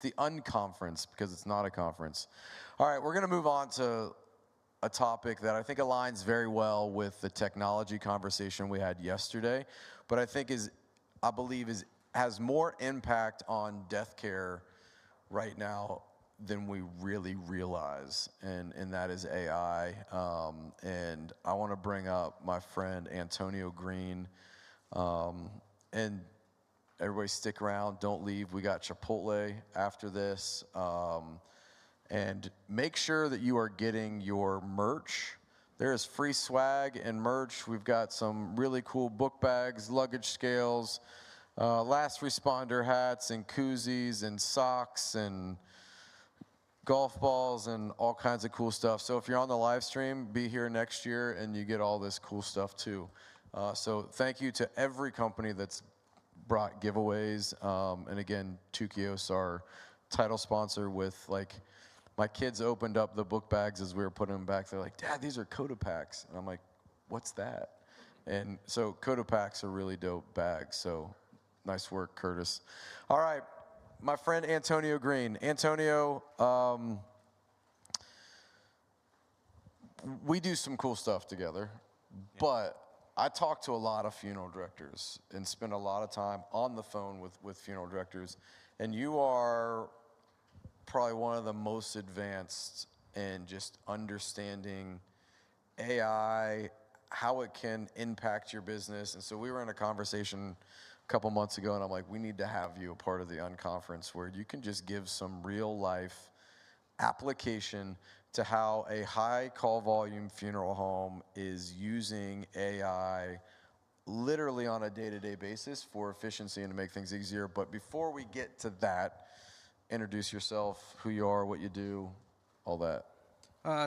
the unconference, because it's not a conference. All right, we're going to move on to a topic that I think aligns very well with the technology conversation we had yesterday, but I believe has more impact on death care right now than we really realize, and that is AI. And I want to bring up my friend Antonio Green, and everybody stick around, don't leave. We got Chipotle after this. And make sure that you are getting your merch. There is free swag and merch. We've got some really cool book bags, luggage scales, last responder hats and koozies and socks and golf balls and all kinds of cool stuff. So if you're on the live stream, be here next year and you get all this cool stuff too. So thank you to every company that's brought giveaways. And again, Tukios, our title sponsor, with like, my kids opened up the book bags as we were putting them back. They're like, Dad, these are Coda Packs. And I'm like, what's that? And so Coda Packs are really dope bags. So nice work, Curtis. All right, my friend Antonio Green. Antonio, we do some cool stuff together, but I talk to a lot of funeral directors and spend a lot of time on the phone with funeral directors. And you are probably one of the most advanced in just understanding AI, how it can impact your business. And so we were in a conversation a couple months ago, and I'm like, we need to have you a part of the unconference where you can just give some real life application to how a high call volume funeral home is using AI literally on a day-to-day basis for efficiency and to make things easier. But before we get to that, introduce yourself, who you are, what you do, all that.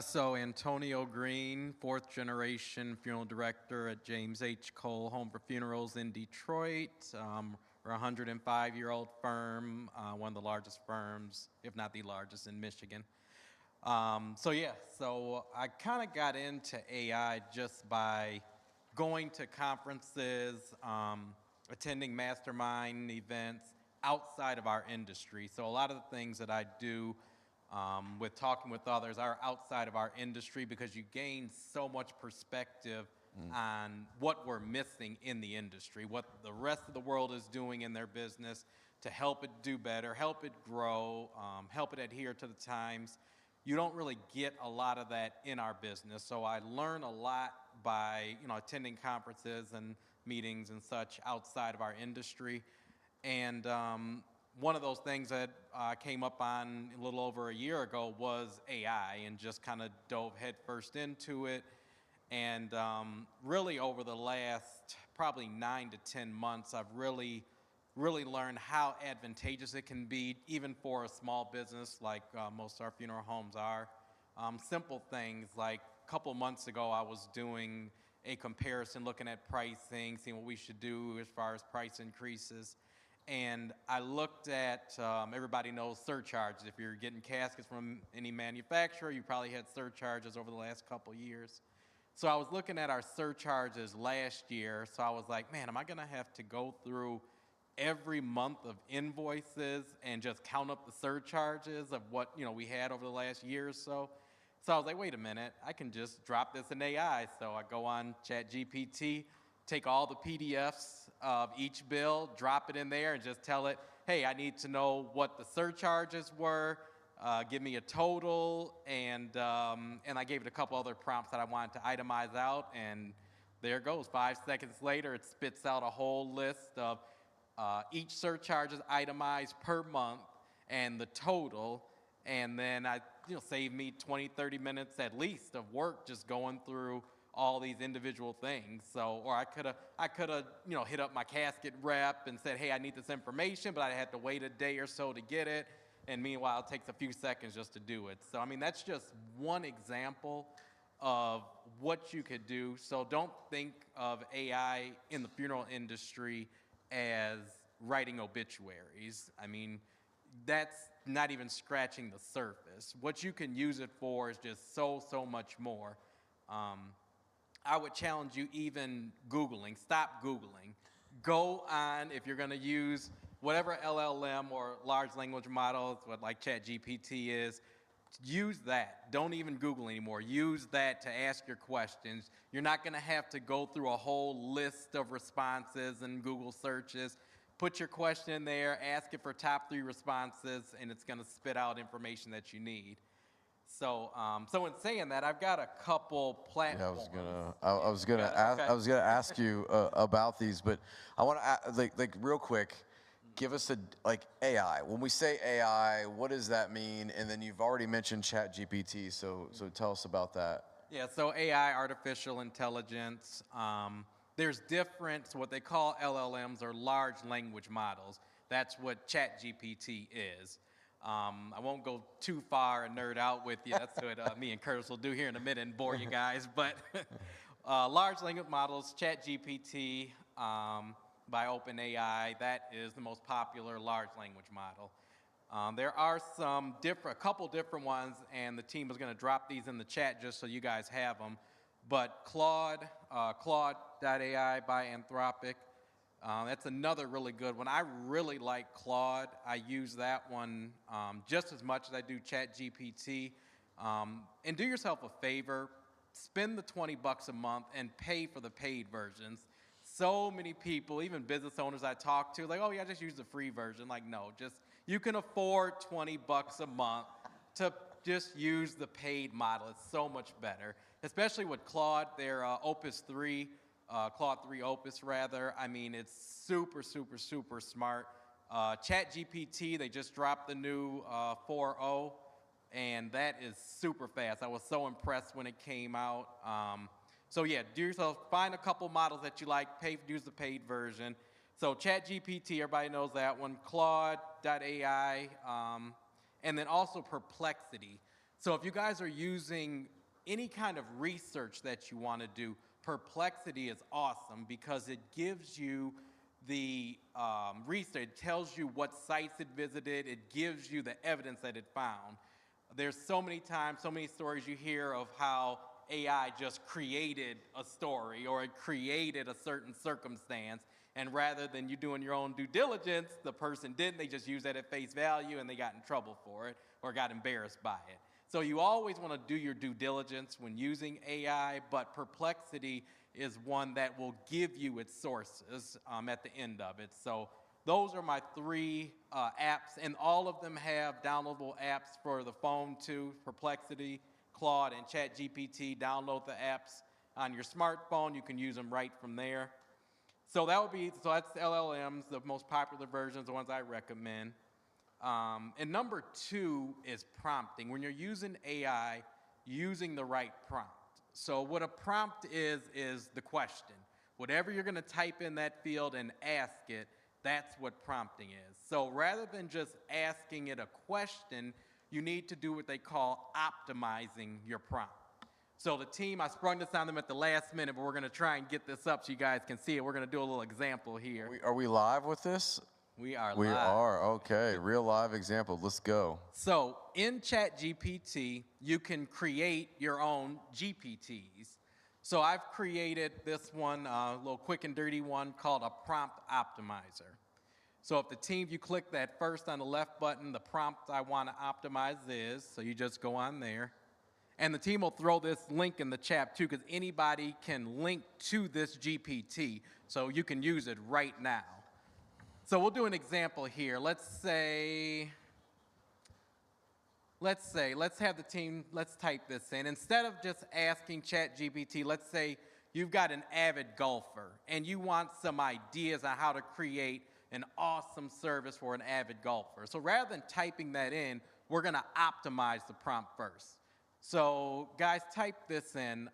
So Antonio Green, 4th generation funeral director at James H. Cole Home for Funerals in Detroit. We're a 105-year-old firm, one of the largest firms, if not the largest, in Michigan. So I kind of got into AI just by going to conferences, attending mastermind events outside of our industry. So a lot of the things that I do with talking with others are outside of our industry, because you gain so much perspective on what we're missing in the industry, what the rest of the world is doing in their business to help it do better, help it grow, help it adhere to the times. You don't really get a lot of that in our business. So I learn a lot by attending conferences and meetings and such outside of our industry. And one of those things that came up on a little over a year ago was AI, and just kind of dove headfirst into it. And really over the last probably 9 to 10 months, I've really learned how advantageous it can be, even for a small business like most of our funeral homes are. Simple things like a couple months ago, I was doing a comparison, looking at pricing, seeing what we should do as far as price increases. And I looked at, everybody knows surcharges. If you're getting caskets from any manufacturer, you probably had surcharges over the last couple years. So I was looking at our surcharges last year. So I was like, man, am I gonna have to go through every month of invoices and just count up the surcharges of what we had over the last year or so? So I was like, wait a minute, I can just drop this in AI. So I go on ChatGPT, take all the PDFs of each bill, drop it in there, and just tell it, hey, I need to know what the surcharges were, give me a total, and I gave it a couple other prompts that I wanted to itemize out, and there it goes. 5 seconds later, it spits out a whole list of each surcharge is itemized per month and the total, and then saved me 20, 30 minutes at least of work just going through all these individual things. So, or I could have, hit up my casket rep and said, hey, I need this information, but I had to wait a day or so to get it. And meanwhile, it takes a few seconds just to do it. So, I mean, that's just one example of what you could do. So don't think of AI in the funeral industry as writing obituaries. I mean, that's not even scratching the surface. What you can use it for is just so much more. I would challenge you even Googling. Stop Googling. Go on, if you're going to use whatever LLM or large language models, what like ChatGPT is, use that. Don't even Google anymore. Use that to ask your questions. You're not going to have to go through a whole list of responses and Google searches. Put your question in there, ask it for top 3 responses, and it's going to spit out information that you need. So, so in saying that, I've got a couple platforms. Yeah, I was gonna ask you about these, but I want to like real quick. Give us like AI. When we say AI, what does that mean? And then you've already mentioned ChatGPT, so tell us about that. Yeah, so AI, artificial intelligence. There's different, what they call LLMs or large language models. That's what ChatGPT is. I won't go too far and nerd out with you. That's what me and Curtis will do here in a minute and bore you guys. But large language models, ChatGPT, by OpenAI, that is the most popular large language model. There are a couple different ones, and the team is going to drop these in the chat just so you guys have them. But Claude, Claude.ai by Anthropic, that's another really good one. I really like Claude. I use that one just as much as I do ChatGPT. And do yourself a favor, spend the $20 a month and pay for the paid versions. So many people, even business owners I talk to, like, oh yeah, just use the free version. Like, no, you can afford $20 a month to just use the paid model. It's so much better, especially with Claude, their Opus 3, Claude 3 Opus rather. I mean, it's super, super, super smart. ChatGPT, they just dropped the new 4.0, and that is super fast. I was so impressed when it came out. So yeah, do yourself, find a couple models that you like, use the paid version. So ChatGPT, everybody knows that one, Claude.ai, and then also Perplexity. So if you guys are using any kind of research that you want to do, Perplexity is awesome because it gives you the research, it tells you what sites it visited, it gives you the evidence that it found. There's so many times, so many stories you hear of how AI just created a story or it created a certain circumstance, and rather than you doing your own due diligence, the person didn't, they just used that at face value and they got in trouble for it or got embarrassed by it. So you always want to do your due diligence when using AI, but Perplexity is one that will give you its sources at the end of it. So those are my 3 apps, and all of them have downloadable apps for the phone too, Perplexity, Claude, and ChatGPT. Download the apps on your smartphone. You can use them right from there. So that's LLMs, the most popular versions, the ones I recommend. And number 2 is prompting. When you're using AI, using the right prompt. So what a prompt is the question. Whatever you're going to type in that field and ask it, that's what prompting is. So rather than just asking it a question, you need to do what they call optimizing your prompt. So the team, I sprung this on them at the last minute, but we're going to try and get this up so you guys can see it. We're going to do a little example here. Are we live with this? We are live. We are, okay. Real live example. Let's go. So in ChatGPT, you can create your own GPTs. So I've created this one, a little quick and dirty one called a prompt optimizer. So if the team, you click that first on the left button, the prompt I want to optimize is, so you just go on there. And the team will throw this link in the chat too, because anybody can link to this GPT, so you can use it right now. So we'll do an example here. Let's have the team, let's type this in. Instead of just asking ChatGPT, let's say you've got an avid golfer and you want some ideas on how to create an awesome service for an avid golfer. So rather than typing that in, we're going to optimize the prompt first. So guys, type this in.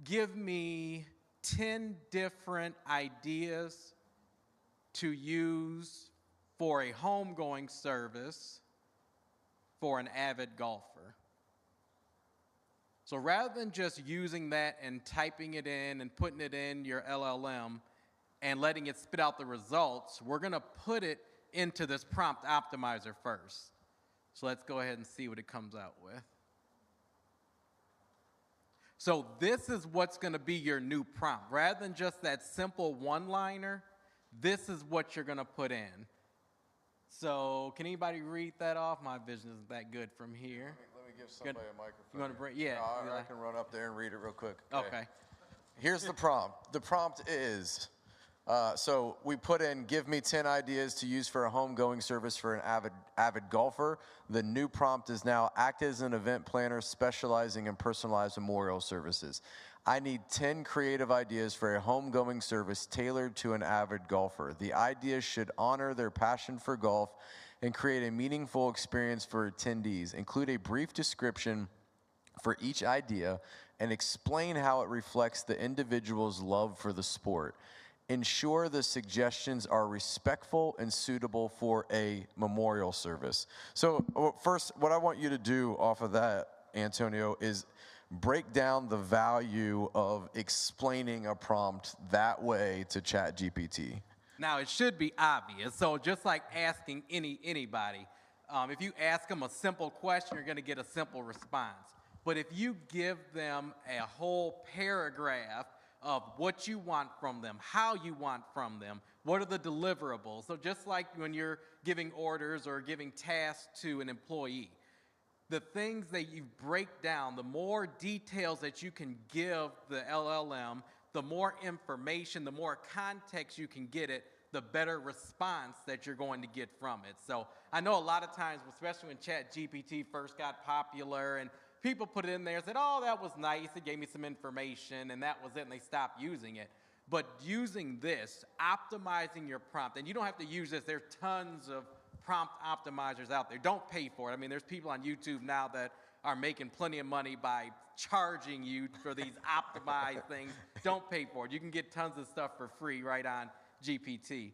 Give me 10 different ideas to use for a homegoing service for an avid golfer. So rather than just using that and typing it in and putting it in your LLM and letting it spit out the results, we're going to put it into this prompt optimizer first. So let's go ahead and see what it comes out with. So this is what's going to be your new prompt. Rather than just that simple one-liner, this is what you're going to put in. So can anybody read that off? My vision isn't that good from here. Let me give somebody a microphone. You want to bring? Yeah. No, I can run up there and read it real quick. Okay. Here's the prompt. The prompt is, so we put in, give me 10 ideas to use for a home-going service for an avid golfer. The new prompt is now, act as an event planner specializing in personalized memorial services. I need 10 creative ideas for a home-going service tailored to an avid golfer. The ideas should honor their passion for golf and create a meaningful experience for attendees. Include a brief description for each idea and explain how it reflects the individual's love for the sport. Ensure the suggestions are respectful and suitable for a memorial service. So first, what I want you to do off of that, Antonio, is break down the value of explaining a prompt that way to ChatGPT. Now, it should be obvious. So just like asking anybody, if you ask them a simple question, you're going to get a simple response. But if you give them a whole paragraph of what you want from them, how you want from them, what are the deliverables? So just like when you're giving orders or giving tasks to an employee, the things that you break down, the more details that you can give the LLM, the more information, the more context you can get it, the better response that you're going to get from it. So I know a lot of times, especially when ChatGPT first got popular and people put it in there and said, oh, that was nice, it gave me some information, and that was it, and they stopped using it. But using this, optimizing your prompt, and you don't have to use this, there's tons of prompt optimizers out there. Don't pay for it. I mean, there's people on YouTube now that are making plenty of money by charging you for these optimized things. Don't pay for it. You can get tons of stuff for free right on GPT.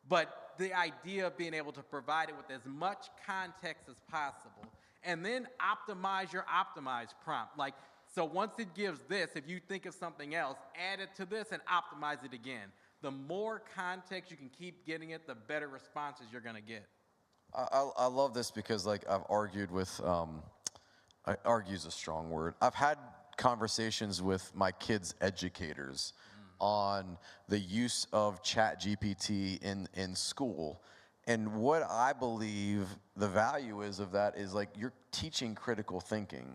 But the idea of being able to provide it with as much context as possible, and then optimize your optimized prompt. Like, so once it gives this, if you think of something else, add it to this and optimize it again. The more context you can keep getting it, the better responses you're going to get. I love this because, like, I've argued with, argue's a strong word. I've had conversations with my kids' educators on the use of ChatGPT in school. And what I believe the value is of that is, like, you're teaching critical thinking.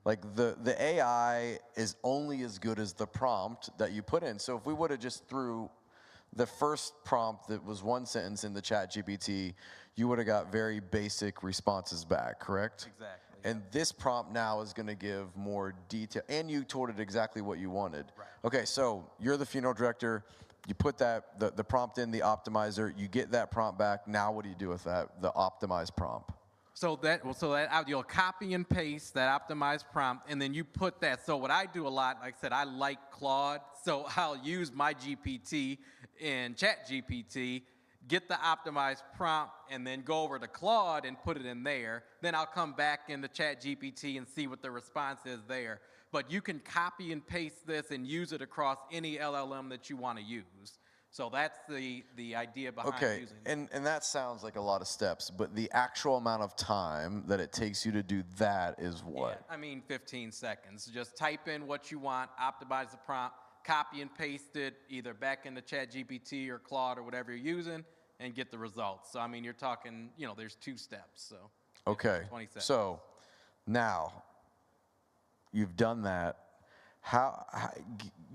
Like, the AI is only as good as the prompt that you put in. So if we would have just threw the first prompt that was one sentence in the ChatGPT, you would have got very basic responses back, correct? Exactly. And this prompt now is going to give more detail, and you told it exactly what you wanted. Right. Okay, so you're the funeral director. You put that the prompt in the optimizer. You get that prompt back. Now what do you do with that, the optimized prompt? So you'll copy and paste that optimized prompt, and then you put that. So what I do a lot, like I said, I like Claude, so I'll use my GPT in ChatGPT, get the optimized prompt, and then go over to Claude and put it in there. Then I'll come back into ChatGPT and see what the response is there. But you can copy and paste this and use it across any LLM that you want to use. So that's the idea behind using it. And that sounds like a lot of steps, but the actual amount of time that it takes you to do that is what? Yeah, I mean, 15 seconds. Just type in what you want, optimize the prompt, copy and paste it either back into ChatGPT or Claude or whatever you're using, and get the results. So, I mean, you're talking, there's 2 steps. So, okay. 20 seconds. So, now, you've done that. How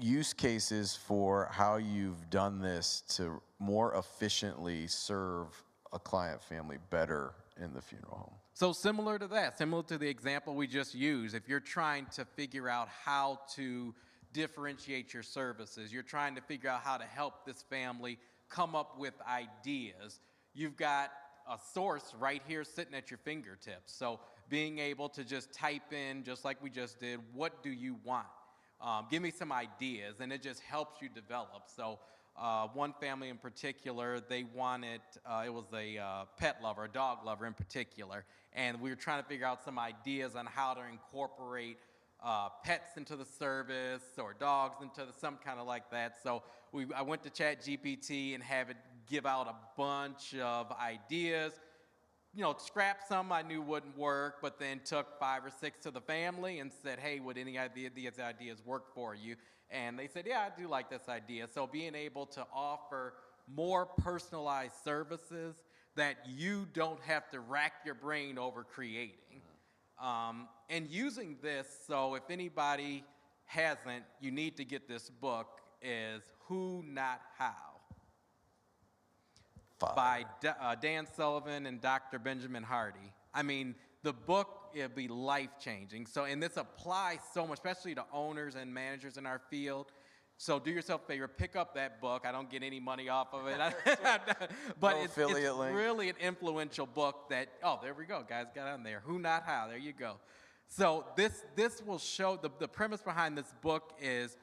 use cases for how you've done this to more efficiently serve a client family better in the funeral home? So similar to that, similar to the example we just used, if you're trying to figure out how to differentiate your services, you're trying to figure out how to help this family come up with ideas, you've got a source right here sitting at your fingertips. So being able to just type in, just like we just did, what do you want? Give me some ideas, and it just helps you develop. So one family in particular, they wanted, it was a pet lover, a dog lover in particular, and we were trying to figure out some ideas on how to incorporate pets into the service or dogs into some kind of like that. So I went to ChatGPT and have it give out a bunch of ideas. scrapped some I knew wouldn't work, but then took 5 or 6 to the family and said, hey, would any of these ideas work for you? And they said, yeah, I do like this idea. So being able to offer more personalized services that you don't have to rack your brain over creating. And using this, so if anybody hasn't, you need to get this book, is Who Not How by Dan Sullivan and Dr. Benjamin Hardy. I mean, the book, it'll be life-changing. So, and this applies so much, especially to owners and managers in our field. So do yourself a favor, pick up that book. I don't get any money off of it. But No it's link. really an influential book that, oh, there we go, guys, got on there. Who Not How, there you go. So this will show, the premise behind this book is,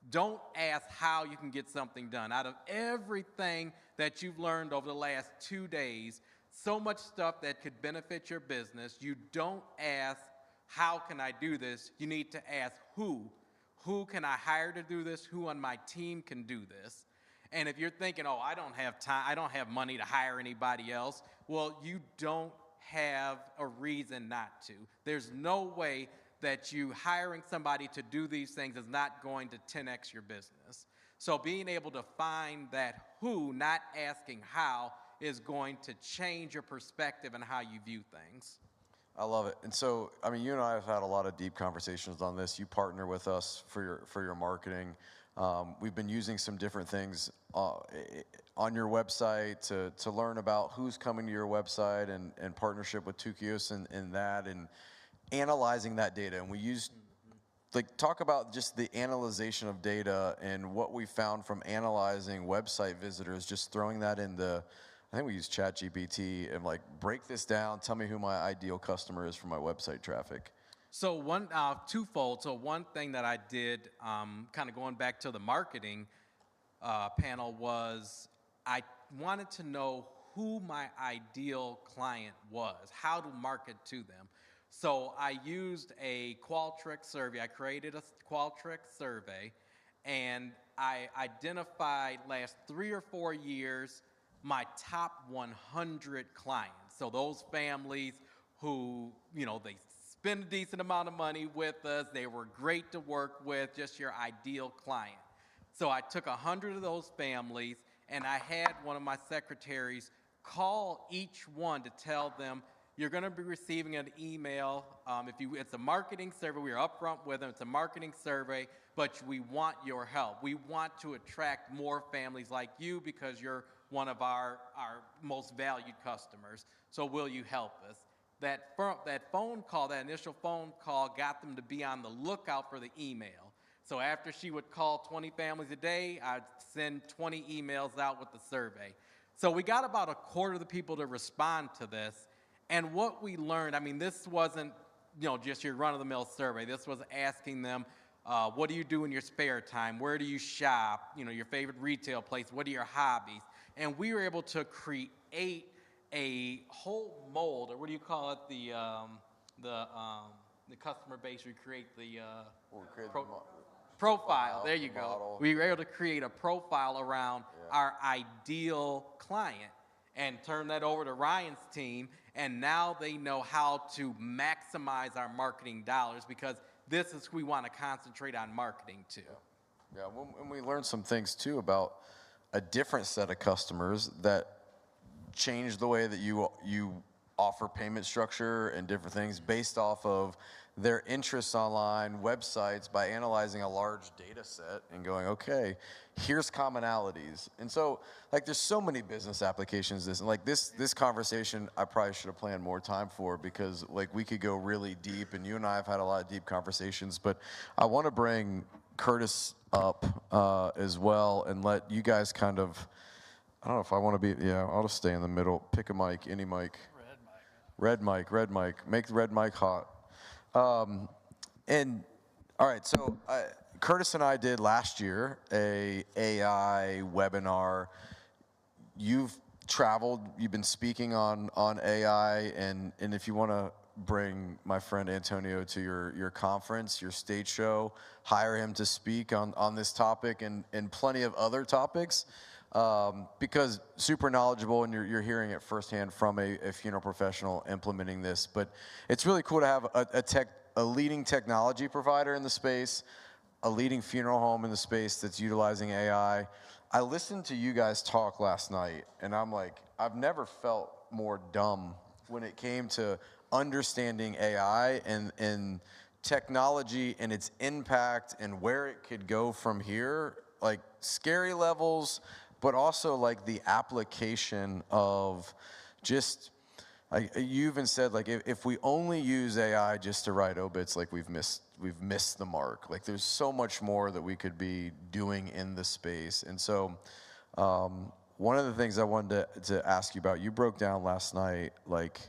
don't ask how you can get something done. Out of everything that you've learned over the last 2 days, so much stuff that could benefit your business, you don't ask, how can I do this? You need to ask who. Who can I hire to do this? Who on my team can do this? And if you're thinking, oh, I don't have time, I don't have money to hire anybody else, well, you don't have a reason not to. There's no way that you hiring somebody to do these things is not going to 10x your business. So being able to find that who, not asking how, is going to change your perspective and how you view things. I love it. And so, I mean, you and I have had a lot of deep conversations on this. You partner with us for your marketing. We've been using some different things on your website to learn about who's coming to your website and partnership with Tukios and that, and analyzing that data. And we used, talk about just the analyzation of data and what we found from analyzing website visitors, just throwing that in I think we use ChatGPT and break this down, tell me who my ideal customer is for my website traffic. So twofold. So one thing that I did, kind of going back to the marketing panel, was I wanted to know who my ideal client was, how to market to them. So I used a Qualtrics survey. I created a Qualtrics survey, and I identified last 3 or 4 years my top 100 clients. So those families who, they spend a decent amount of money with us, they were great to work with, just your ideal client. So I took 100 of those families, and I had one of my secretaries call each one to tell them, you're going to be receiving an email. It's a marketing survey. We are upfront with them. It's a marketing survey, but we want your help. We want to attract more families like you because you're one of our most valued customers. So will you help us? That phone call, that initial phone call, got them to be on the lookout for the email. So after she would call 20 families a day, I'd send 20 emails out with the survey. So we got about a quarter of the people to respond to this. And what we learned, I mean, this wasn't, just your run-of-the-mill survey. This was asking them, what do you do in your spare time? Where do you shop? Your favorite retail place. What are your hobbies? And we were able to create a whole mold, or what do you call it? The customer base. We create the profile. There you go. Model. We were able to create a profile around our ideal client and turn that over to Ryan's team. And now they know how to maximize our marketing dollars, because this is who we want to concentrate on marketing to. Yeah, and we learned some things too about a different set of customers that change the way that you offer payment structure and different things based off of their interests online, websites, by analyzing a large data set and going, okay, here's commonalities. And so, there's so many business applications. This conversation, I probably should have planned more time for, because we could go really deep, and you and I have had a lot of deep conversations. But I want to bring Curtis up as well and let you guys kind of, I don't know if I want to be, I'll just stay in the middle. Pick a mic, any mic. Red mic. Make the red mic hot. And all right, so Curtis and I did last year a AI webinar. You've traveled, you've been speaking on AI, and if you want to bring my friend Antonio to your conference, your stage show, hire him to speak on this topic and plenty of other topics. because super knowledgeable, and you're hearing it firsthand from a funeral professional implementing this. But it's really cool to have a leading technology provider in the space, a leading funeral home in the space that's utilizing AI. I listened to you guys talk last night, and I'm like, I've never felt more dumb when it came to understanding AI and technology and its impact and where it could go from here, like scary levels, but also like the application of just, like you even said, like if we only use AI just to write obits, like we've missed the mark. Like there's so much more that we could be doing in the space. And so one of the things I wanted to ask you about, you broke down last night, like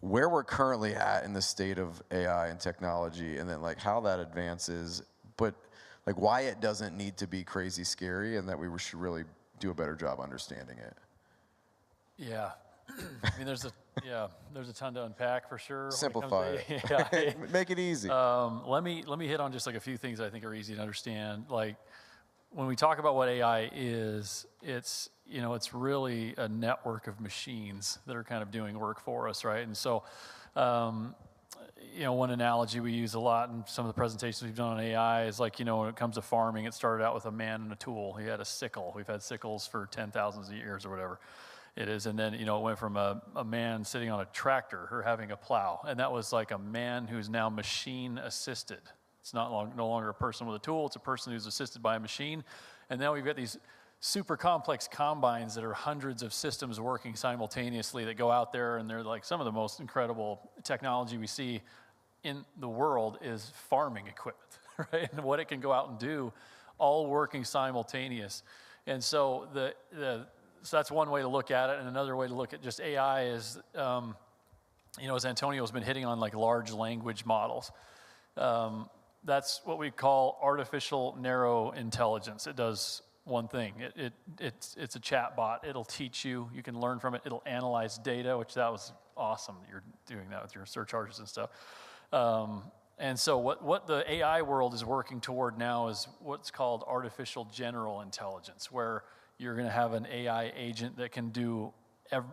where we're currently at in the state of AI and technology, and then like how that advances, but like why it doesn't need to be crazy scary, and that we should really do a better job understanding it. Yeah. I mean, there's a ton to unpack for sure. Simplify it. Yeah. Make it easy. Let me hit on just like a few things that I think are easy to understand. Like when we talk about what AI is, it's really a network of machines that are kind of doing work for us, right? And so, one analogy we use a lot in some of the presentations we've done on AI is like, when it comes to farming, it started out with a man and a tool. He had a sickle. We've had sickles for 10,000 of years or whatever it is. And then, it went from a man sitting on a tractor or having a plow. And that was like a man who's now machine assisted. It's no longer a person with a tool. It's a person who's assisted by a machine. And now we've got these super complex combines that are hundreds of systems working simultaneously that go out there, and they're like some of the most incredible technology we see in the world is farming equipment, right? And what it can go out and do, all working simultaneous. And so so that's one way to look at it, and another way to look at just AI is, as Antonio's been hitting on, like large language models. That's what we call artificial narrow intelligence. It does one thing. It's a chat bot. It'll teach you. You can learn from it. It'll analyze data, which that was awesome that you're doing that with your surcharges and stuff. And so what the AI world is working toward now is what's called artificial general intelligence, where you're going to have an AI agent that can do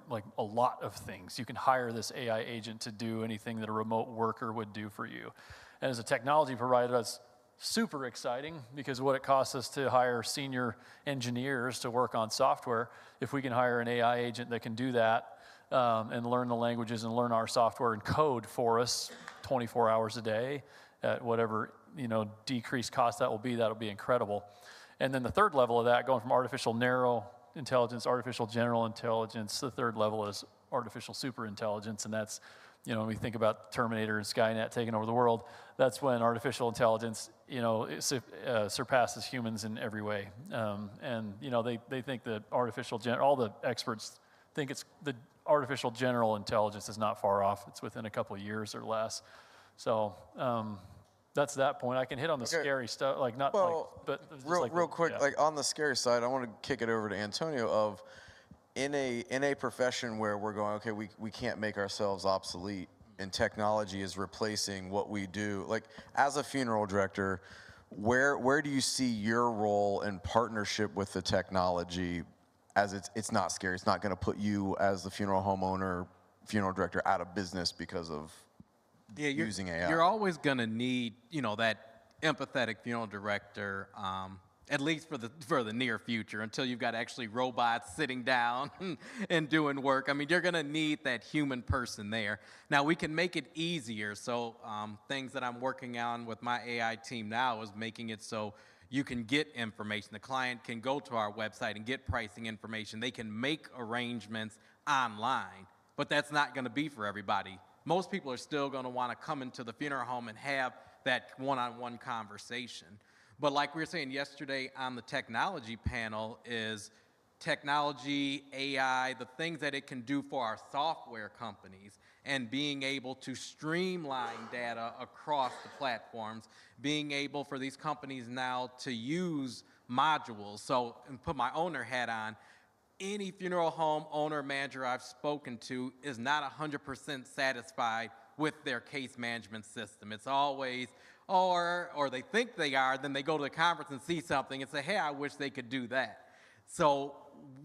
like a lot of things. You can hire this AI agent to do anything that a remote worker would do for you. And as a technology provider, that's super exciting, because what it costs us to hire senior engineers to work on software, if we can hire an AI agent that can do that and learn the languages and learn our software and code for us 24 hours a day at whatever decreased cost that'll be incredible. And then the third level of that, going from artificial narrow intelligence, artificial general intelligence, the third level is artificial super intelligence, and that's when we think about Terminator and Skynet taking over the world, that's when artificial intelligence, surpasses humans in every way. They think that all the experts think it's the artificial general intelligence is not far off. It's within a couple of years or less. So that's that point. I can hit on the scary stuff, real quick, yeah. like on the scary side, I want to kick it over to Antonio of, in a profession where we're going, okay, we can't make ourselves obsolete, and technology is replacing what we do. Like as a funeral director, where do you see your role in partnership with the technology, as it's not scary, it's not going to put you as the funeral home owner, funeral director out of business because of using AI? You're always going to need, that empathetic funeral director, at least for the near future, until you've got actually robots sitting down and doing work. I mean, you're going to need that human person there. Now, we can make it easier. So things that I'm working on with my AI team now is making it so you can get information. The client can go to our website and get pricing information. They can make arrangements online, but that's not going to be for everybody. Most people are still going to want to come into the funeral home and have that one-on-one conversation. But like we were saying yesterday on the technology panel, is technology, AI, the things that it can do for our software companies, and being able to streamline data across the platforms, being able for these companies now to use modules. So, and put my owner hat on, any funeral home owner manager I've spoken to is not 100% satisfied with their case management system. It's always, or they think they are, then they go to the conference and see something and say, hey, I wish they could do that. So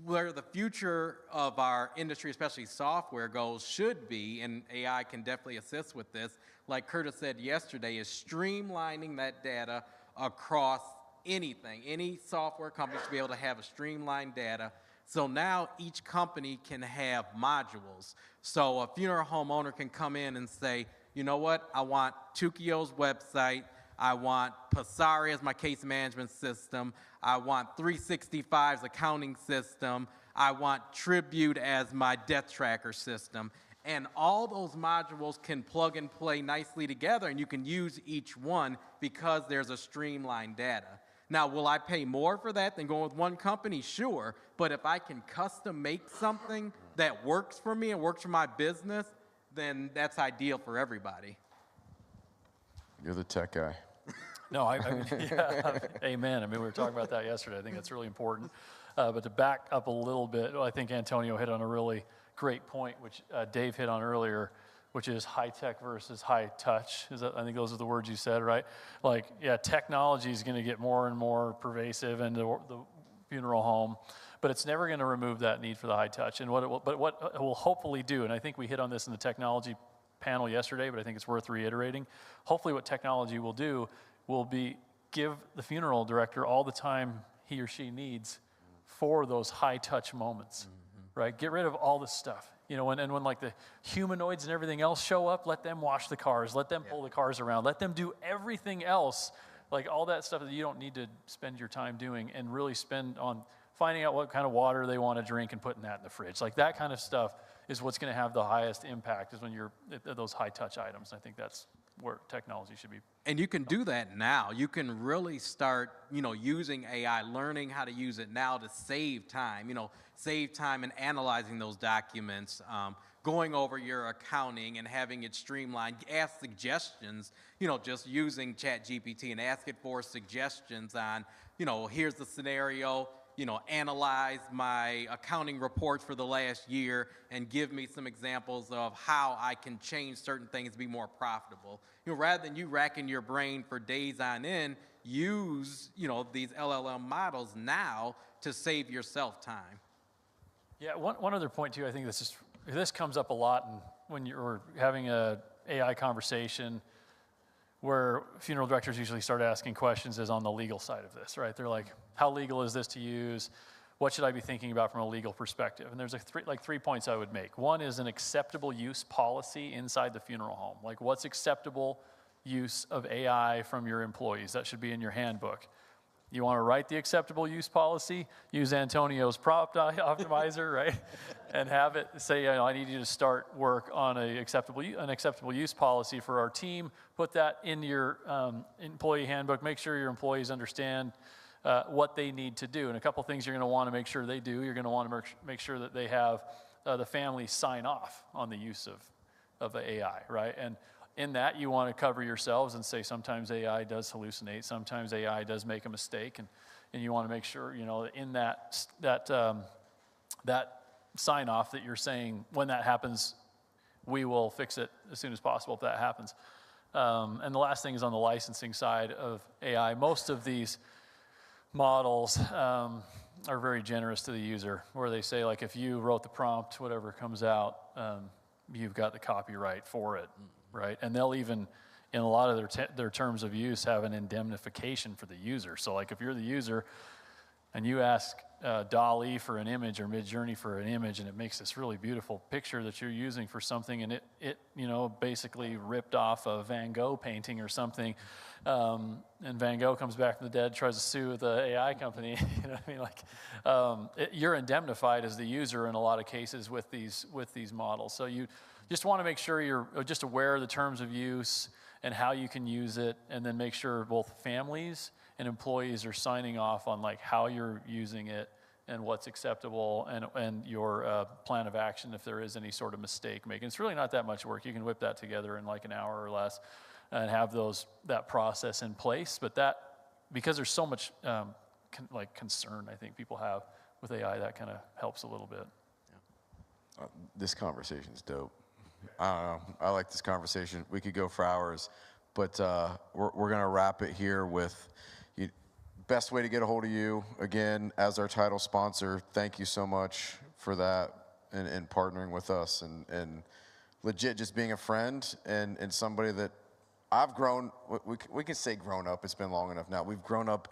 where the future of our industry, especially software, goes should be, and AI can definitely assist with this, like Curtis said yesterday, is streamlining that data across anything. Any software company should be able to have a streamlined data. So now each company can have modules. So a funeral home owner can come in and say, you know what, I want Tukio's website, I want Passari as my case management system, I want 365's accounting system, I want Tribute as my death tracker system. And all those modules can plug and play nicely together, and you can use each one because there's a streamlined data. Now, will I pay more for that than going with one company? Sure. But if I can custom make something that works for me and works for my business, then that's ideal for everybody. You're the tech guy. No, I mean, yeah, amen. I mean, we were talking about that yesterday. I think that's really important. But to back up a little bit, I think Antonio hit on a really great point, which Dave hit on earlier, which is high tech versus high touch. I think those are the words you said, right? Like, yeah, technology is going to get more and more pervasive in the funeral home, but it's never going to remove that need for the high touch. And what it will hopefully do, and I think we hit on this in the technology panel yesterday, but I think it's worth reiterating. Hopefully what technology will do will be give the funeral director all the time he or she needs for those high touch moments, right? Get rid of all this stuff. You know, when like the humanoids and everything else show up, let them wash the cars, let them pull the cars around, let them do everything else, like all that stuff that you don't need to spend your time doing, and really spend on finding out what kind of water they want to drink and putting that in the fridge. Like that kind of stuff is what's going to have the highest impact, is when you're at those high touch items. I think that's where technology should be. And you can do that now. You can really start, using AI, learning how to use it now to save time, save time in analyzing those documents, going over your accounting and having it streamlined, ask suggestions, just using ChatGPT and ask it for suggestions on, here's the scenario, analyze my accounting reports for the last year and give me some examples of how I can change certain things to be more profitable. Rather than you racking your brain for days on end, use, these LLM models now to save yourself time. Yeah, one other point too, I think this comes up a lot when you're having a AI conversation, where funeral directors usually start asking questions is on the legal side of this, right? They're like, how legal is this to use? What should I be thinking about from a legal perspective? And there's 3 points I would make. One is an acceptable use policy inside the funeral home. Like, what's acceptable use of AI from your employees? That should be in your handbook. You want to write the acceptable use policy, use Antonio's prompt optimizer, right? And have it say, I need you to start work on an acceptable use policy for our team. Put that in your employee handbook. Make sure your employees understand what they need to do. And a couple things you're going to want to make sure they do. You're going to want to make sure that they have the family sign off on the use of AI, right? And in that, you want to cover yourselves and say sometimes AI does hallucinate, sometimes AI does make a mistake, and you want to make sure, in that sign off that you're saying, when that happens, we will fix it as soon as possible if that happens. And the last thing is on the licensing side of AI. Most of these models are very generous to the user, where they say, like, if you wrote the prompt, whatever comes out, you've got the copyright for it. Right, and they'll even, in a lot of their terms of use, have an indemnification for the user. So, like, if you're the user and you ask DALL-E for an image or Midjourney for an image, and it makes this really beautiful picture that you're using for something, and it basically ripped off a Van Gogh painting or something, and Van Gogh comes back from the dead, tries to sue the AI company. You're indemnified as the user in a lot of cases with these models. So you just want to make sure you're just aware of the terms of use and how you can use it, and then make sure both families and employees are signing off on like how you're using it and what's acceptable, and your plan of action if there is any sort of mistake making. It's really not that much work. You can whip that together in like an hour or less and have that process in place. But that, because there's so much concern I think people have with AI, that kind of helps a little bit. This conversation's dope. I don't know. I like this conversation. We could go for hours, but we're going to wrap it here with best way to get a hold of you, again, as our title sponsor. Thank you so much for that and partnering with us and legit just being a friend and somebody that I've grown, we can say grown up, it's been long enough now. We've grown up in